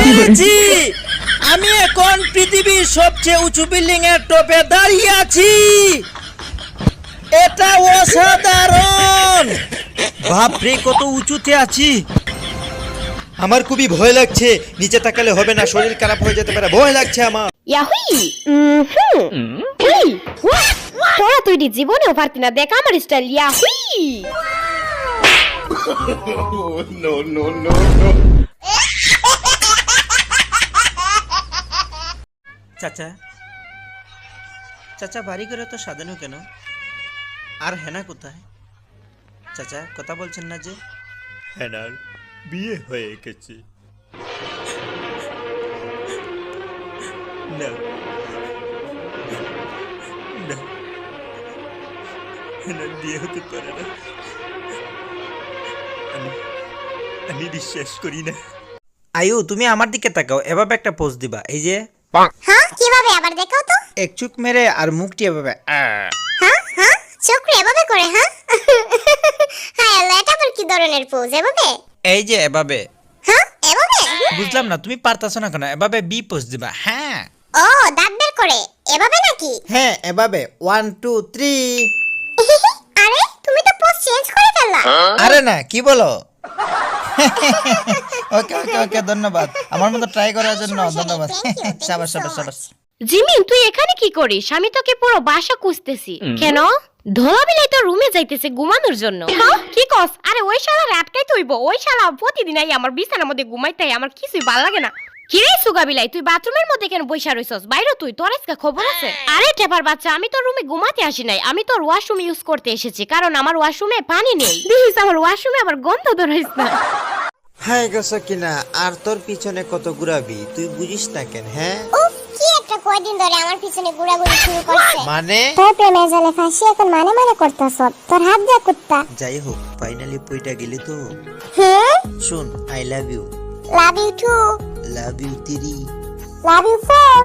পেরেছি। আমি এখন পৃথিবীর সবচেয়ে উঁচু বিল্ডিং এর টপে দাঁড়িয়ে আছি। এটা অসাধারণ। বাপরে, কত উঁচুতে আছি। আমার খুবই ভয় লাগছে। নিচে তাকালে হবে না, শরীর খারাপ হয়ে যেতে পারে। ভয় লাগছে আমার। ইয়াহুই তোরা তুই জীবনেও পারতি না, দেখ আমার স্টাইল। ইয়াহুই চাচা, চাচা বাড়ি করে তো সাজানো কেন? আর হেনা কোথায়? চাচা কথা বলছেন না যে? হেনার বিয়ে হয়ে গেছে। না, না, হেনার বিয়ে হতে পারে না। আমি বিশ্বাস করি না। আয়ু, তুমি আমার দিকে তাকাও, এভাবে একটা পোজ দিবা। এই যে, হ্যাঁ কিভাবে আবার দেখাও তো। এক চুক মেরে আর মুখটি এভাবে। হ্যাঁ হ্যাঁ চোখে এভাবে করে, হ্যাঁ হ্যাঁ আল্লাহ, এটা আবার কি ধরনের পোজ এভাবে? এই যে এভাবে। হ্যাঁ এভাবে? বুঝলাম না, তুমি পারতাছো না কেন? এভাবে বি পোজ দিবা। হ্যাঁ ও দাঁত বের করে এভাবে নাকি? হ্যাঁ, এভাবে 1 2 3। আরে তুমি তো পোজ চেঞ্জ করে ফেললা। আরে না, কি বলো? ওকে ওকে ওকে, ধন্যবাদ আমার মতো ট্রাই করার জন্য। ধন্যবাদ। শাবাশ শাবাশ শাবাশ। জিমিন, তুই এখানে কি করিস? আমি তোকে পুরো বাসা খুঁজতেছি। কেন? ধোলাবিলাই তো রুমে যাইতেছে ঘুমানোর জন্য। হ্যাঁ কি কস? আরে ওই শালা রাতটাই তুইব। ওই শালা প্রতিদিন আই আমার বিছানার মধ্যে ঘুমাইতাই, আমার কিছুই ভালো লাগে না। কিরে সুগাবিলাই, তুই বাথরুমের মধ্যে কেন বইসা রইছস? বাইরে তুই, তোর আজকে খবর আছে? আরে টেপার বাচ্চা, আমি তোর রুমে ঘুমাতে আসি নাই, আমি তোর ওয়াশরুম ইউজ করতে এসেছি, কারণ আমার ওয়াশরুমে পানি নেই। দেখিস আমার ওয়াশরুমে আবার গন্ধ ধরাইস না। হাই গো কিনা, আর তোর পিছনে কত ঘুরাবি, তুই বুঝিস না কেন? হ্যাঁ উফ, কি একটা কয়দিন ধরে আমার পিছনে ঘোরাঘুরি শুরু করছে। মানে? তোর প্রেমের জালে ফাঁসি এখন মানে করতেছ। তোর হাত দিয়া কুত্তা। যাই হোক, ফাইনালি পইটা গেলি তো। হুম, শুন, I love you. Love you too. Love you three. Love you for.